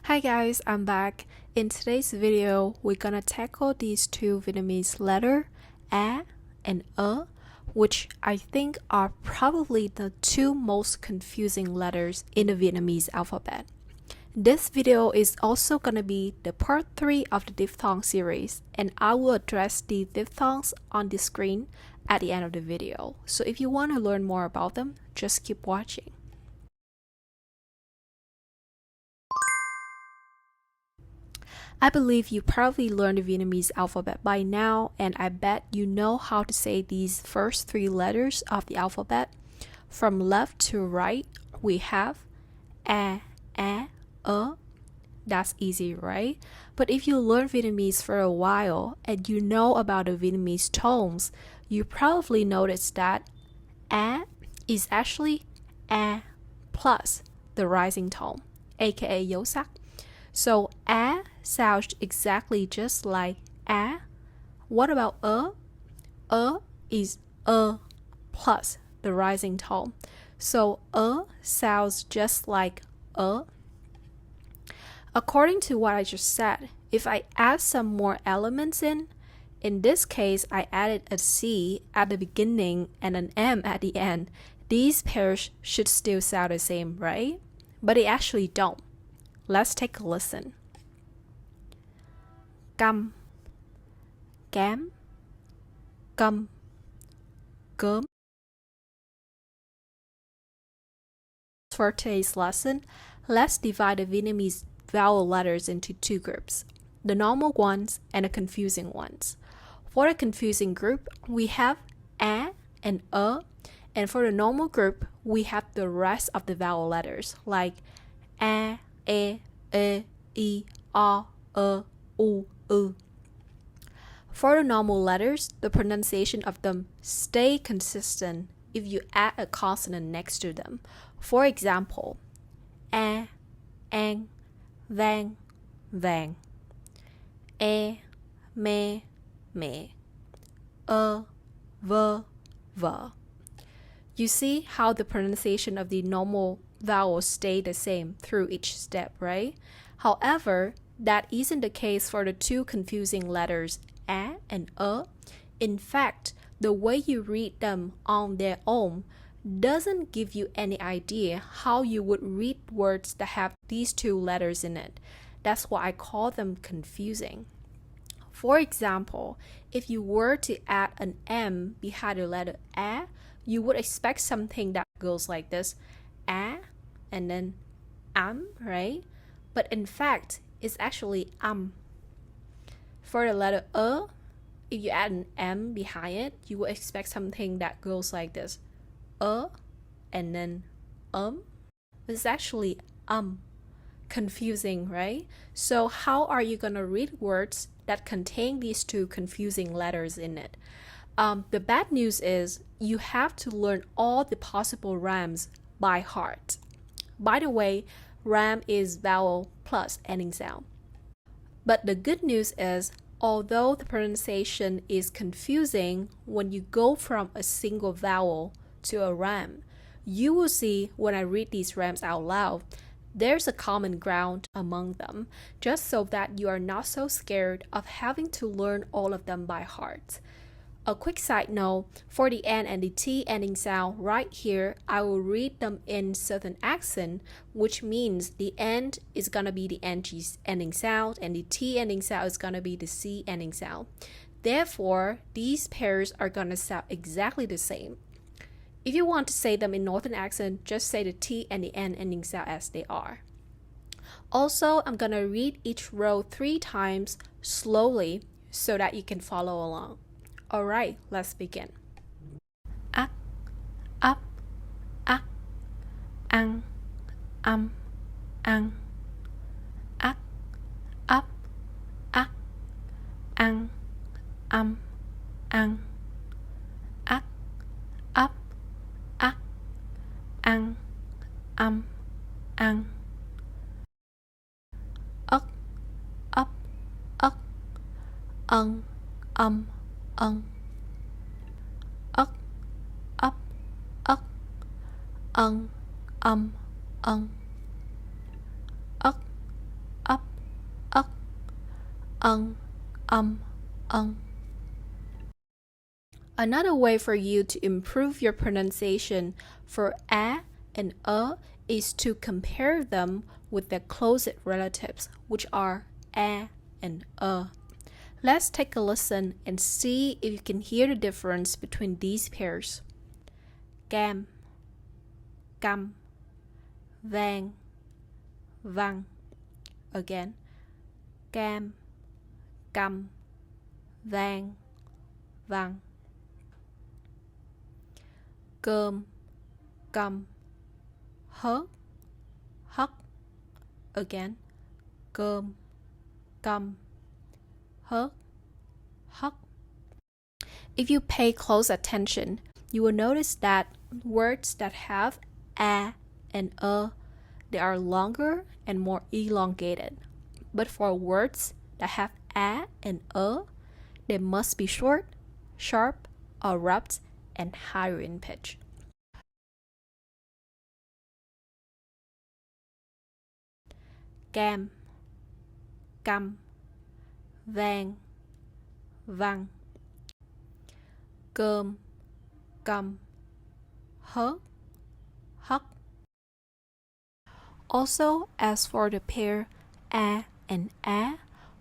Hi guys, I'm back. In today's video, we're gonna tackle these two Vietnamese letters, A and which I think are probably the two most confusing letters in the Vietnamese alphabet. This video is also gonna be the part 3 of the diphthong series, and I will address the diphthongs on the screen at the end of the video. So if you want to learn more about them, just keep watching. I believe you probably learned the Vietnamese alphabet by now, and I bet you know how to say these first 3 letters of the alphabet. From left to right, we have A, That's easy, right? But if you learn Vietnamese for a while and you know about the Vietnamese tones, you probably noticed that A is actually A plus the rising tone, aka dấu sắc. So A sounds exactly just like A. What about is plus the rising tone. So sounds just like According to what I just said, if I add some more elements in this case I added a C at the beginning and an M at the end, these pairs should still sound the same, right? But they actually don't. Let's take a listen. Căm, cám, câm, cớm. For today's lesson, let's divide the Vietnamese vowel letters into 2 groups, the normal ones and the confusing ones. For the confusing group, we have A and and for the normal group, we have the rest of the vowel letters like A, E, I, O, U. For the normal letters, the pronunciation of them stay consistent if you add a consonant next to them. For example, A, An, Vang, Vàng, E, Me, Me, V, V. You see how the pronunciation of the normal vowels stay the same through each step, right? However, that isn't the case for the 2 confusing letters A and In fact, the way you read them on their own doesn't give you any idea how you would read words that have these 2 letters in it. That's why I call them confusing. For example, if you were to add an M behind the letter A, you would expect something that goes like this, A, and then right? But in fact, it's actually For the letter if you add an M behind it, you would expect something that goes like this, and then It's actually confusing, right? So how are you gonna read words that contain these 2 confusing letters in it? The bad news is you have to learn all the possible rhymes by heart. By the way, rhyme is vowel plus ending sound. But the good news is, although the pronunciation is confusing when you go from a single vowel to a rhyme, you will see when I read these rhymes out loud, there's a common ground among them, just so that you are not so scared of having to learn all of them by heart. A quick side note, for the N and the T ending sound right here, I will read them in Southern accent, which means the N is gonna be the NG ending sound and the T ending sound is gonna be the C ending sound. Therefore, these pairs are gonna sound exactly the same. If you want to say them in Northern accent, just say the T and the N ending sound as they are. Also, I'm gonna read each row 3 times slowly so that you can follow along. Alright, let's begin. Ác, ấp, ác, ăn, ăn. Ác, ấp, ác, ăn, ăn. Ác, ấp, ác, ăn, ăn. Ất, ấp, ất, ân, ân. Ất, ấp, ất, ân, ân. Ất, ung, ung. Another way for you to improve your pronunciation for a and is to compare them with their closest relatives, which are a and Let's take a listen and see if you can hear the difference between these pairs. Cam, cam, vang, vang. Again, cam, cam, vang, vang. Cơm, căm, hớt, hất. Again, cơm, căm, hớt, hất. If you pay close attention, you will notice that words that have a and they are longer and more elongated. But for words that have a and they must be short, sharp, abrupt, and higher in pitch. Cam, căm, vang, vang. Cơm, căm, hớt, hất. Also, as for the pair a and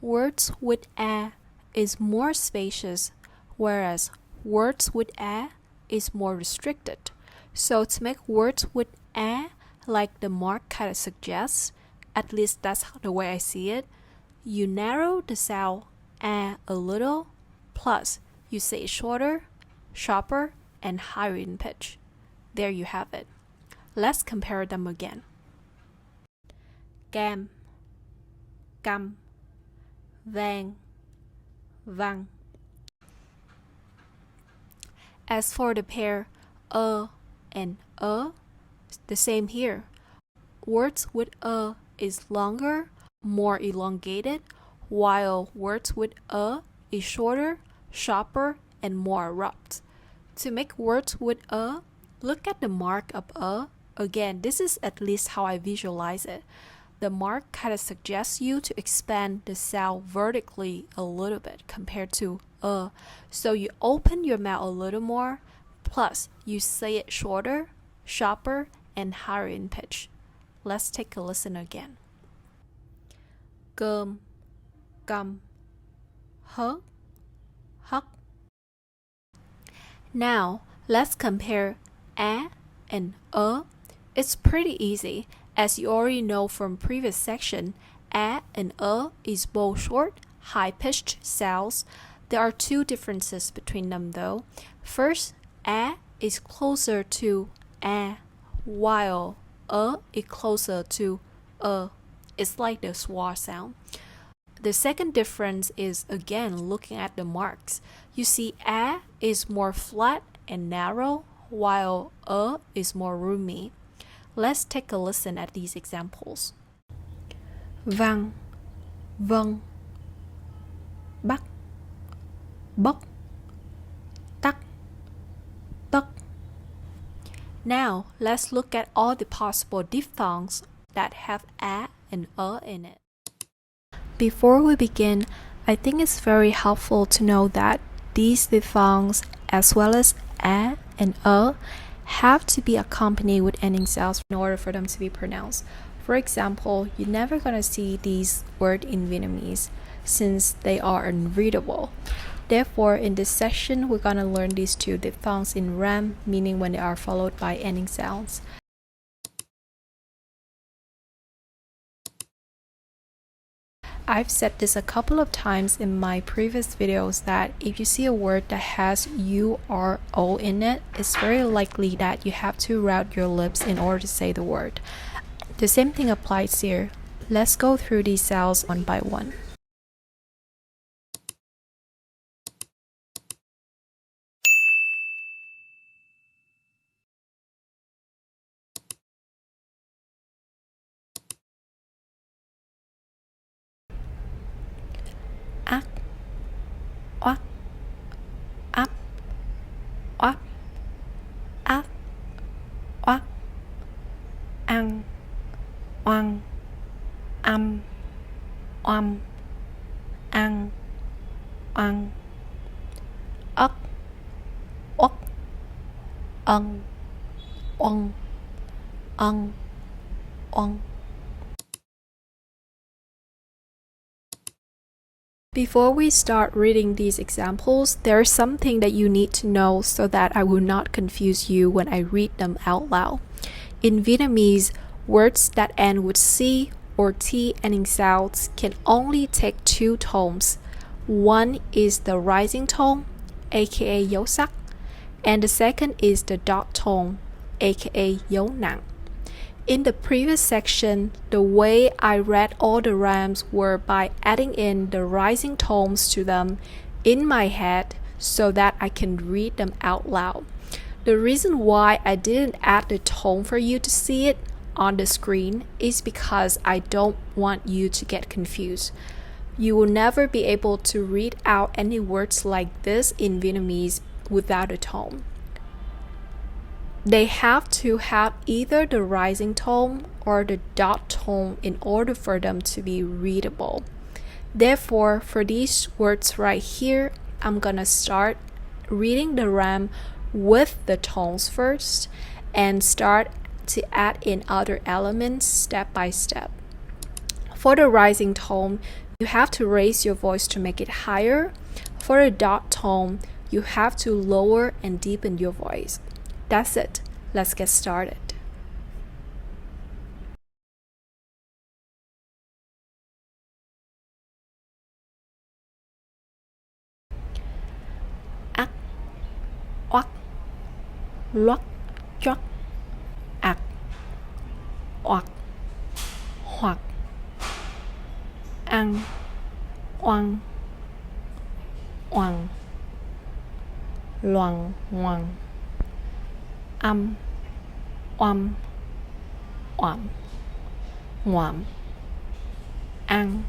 words with a is more spacious, whereas words with a is more restricted. So to make words with a like the mark kind of suggests, at least that's the way I see it, you narrow the sound a little, plus you say it shorter, sharper, and higher in pitch. There you have it. Let's compare them again. Cam, căm, vang, vang. As for the pair and the same here. Words with is longer, more elongated, while words with is shorter, sharper, and more abrupt. To make words with look at the mark of Again, this is at least how I visualize it. The mark kind of suggests you to expand the sound vertically a little bit compared to So you open your mouth a little more, plus you say it shorter, sharper, and higher in pitch. Let's take a listen again. Cơm, căm, hớt, hất. Now, let's compare a and It's pretty easy. As you already know from previous section, a and is both short, high-pitched sounds. There are two differences between them though. First, a is closer to a, while is closer to It's like the schwa sound. The second difference is again looking at the marks. You see a is more flat and narrow, while is more roomy. Let's take a listen at these examples. Vang, vâng, bắc, bốc, tắc, tấc. Now, let's look at all the possible diphthongs that have a and in it. Before we begin, I think it's very helpful to know that these diphthongs, as well as a and have to be accompanied with ending sounds in order for them to be pronounced. For example, you're never gonna see these words in Vietnamese since they are unreadable. Therefore, in this session, we're gonna learn these two diphthongs in rem, meaning when they are followed by ending sounds. I've said this a couple of times in my previous videos that if you see a word that has U, R, O in it, it's very likely that you have to route your lips in order to say the word. The same thing applies here. Let's go through these sounds one by one. Ác, oác, áp, oác, ác, oác, ăn, oăng, âm, oăm. ăn, ăn, ấp, uất, ân, uân, ân, uân. Before we start reading these examples, there's something that you need to know so that I will not confuse you when I read them out loud. In Vietnamese, words that end with C or T ending sounds can only take two tones. One is the rising tone, aka dấu sắc, and the second is the dot tone, aka dấu nặng. In the previous section, the way I read all the rhymes were by adding in the rising tones to them in my head so that I can read them out loud. The reason why I didn't add the tone for you to see it on the screen is because I don't want you to get confused. You will never be able to read out any words like this in Vietnamese without a tone. They have to have either the rising tone or the dot tone in order for them to be readable. Therefore, for these words right here, I'm gonna start reading the rhyme with the tones first and start to add in other elements step by step. For the rising tone, you have to raise your voice to make it higher. For the dot tone, you have to lower and deepen your voice. That's it. Let's get started. Ắc, oắc, loắc, choắc, ạc, oạc, hoặc, ăn, oăng, oằng, loằng, ngoằng, âm, oăm, oảm, ngoảm, ăn,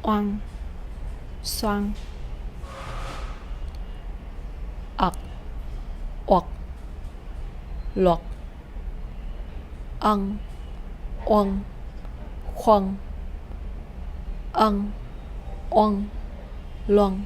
oăng, xoang, ậc, uậc, luật, ân, uân, khuân, ân, uân, luân.